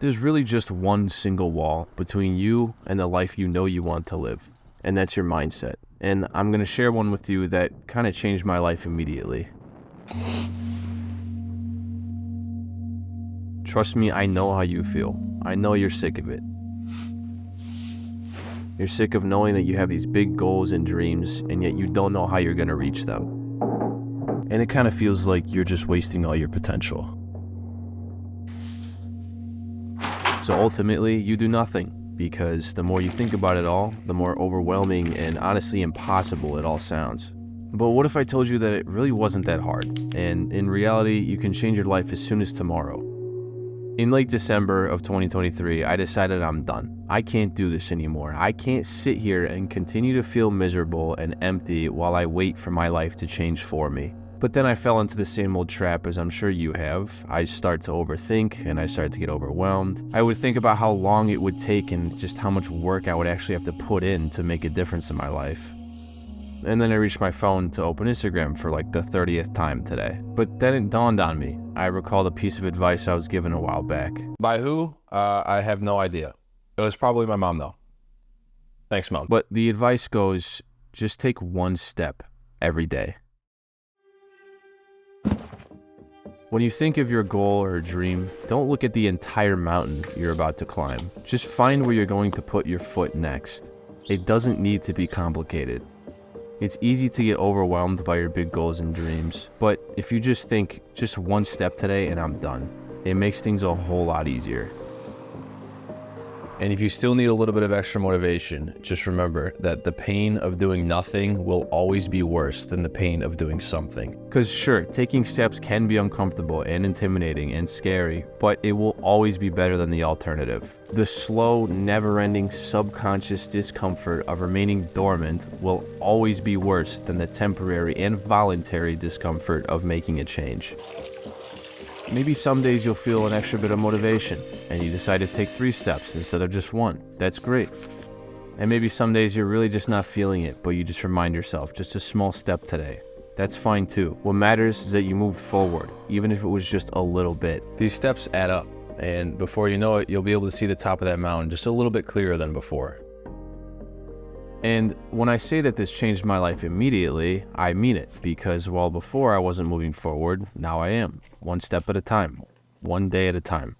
There's really just one single wall between you and the life you know you want to live, and that's your mindset. And I'm going to share one with you that kind of changed my life immediately. Trust me, I know how you feel. I know you're sick of it. You're sick of knowing that you have these big goals and dreams, and yet you don't know how you're going to reach them. And it kind of feels like you're just wasting all your potential. So ultimately, you do nothing, because the more you think about it all, the more overwhelming and honestly impossible it all sounds. But what if I told you that it really wasn't that hard, and in reality, you can change your life as soon as tomorrow? In late December of 2023, I decided I'm done. I can't do this anymore. I can't sit here and continue to feel miserable and empty while I wait for my life to change for me. But then I fell into the same old trap as I'm sure you have. I start to overthink and I start to get overwhelmed. I would think about how long it would take and just how much work I would actually have to put in to make a difference in my life. And then I reached my phone to open Instagram for like the 30th time today. But then it dawned on me. I recalled a piece of advice I was given a while back. By who? I have no idea. It was probably my mom though. Thanks, Mom. But the advice goes, just take one step every day. When you think of your goal or dream, don't look at the entire mountain you're about to climb. Just find where you're going to put your foot next. It doesn't need to be complicated. It's easy to get overwhelmed by your big goals and dreams, but if you just think, just one step today and I'm done, it makes things a whole lot easier. And if you still need a little bit of extra motivation, just remember that the pain of doing nothing will always be worse than the pain of doing something. Because sure, taking steps can be uncomfortable and intimidating and scary, but it will always be better than the alternative. The slow, never-ending subconscious discomfort of remaining dormant will always be worse than the temporary and voluntary discomfort of making a change. Maybe some days you'll feel an extra bit of motivation and you decide to take 3 steps instead of just 1. That's great. And maybe some days you're really just not feeling it, but you just remind yourself, just a small step today. That's fine too. What matters is that you move forward, even if it was just a little bit. These steps add up, and before you know it, you'll be able to see the top of that mountain just a little bit clearer than before. And when I say that this changed my life immediately, I mean it, because while before I wasn't moving forward, now I am, one step at a time, one day at a time.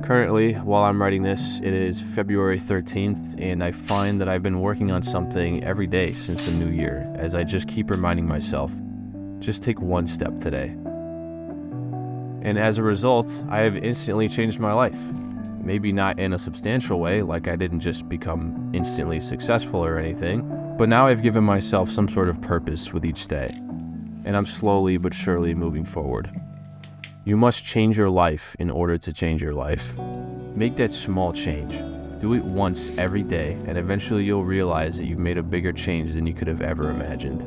Currently, while I'm writing this, it is February 13th, and I find that I've been working on something every day since the new year, as I just keep reminding myself, just take one step today. And as a result, I have instantly changed my life. Maybe not in a substantial way, like I didn't just become instantly successful or anything, but now I've given myself some sort of purpose with each day, and I'm slowly but surely moving forward. You must change your life in order to change your life. Make that small change. Do it once every day, and eventually you'll realize that you've made a bigger change than you could have ever imagined.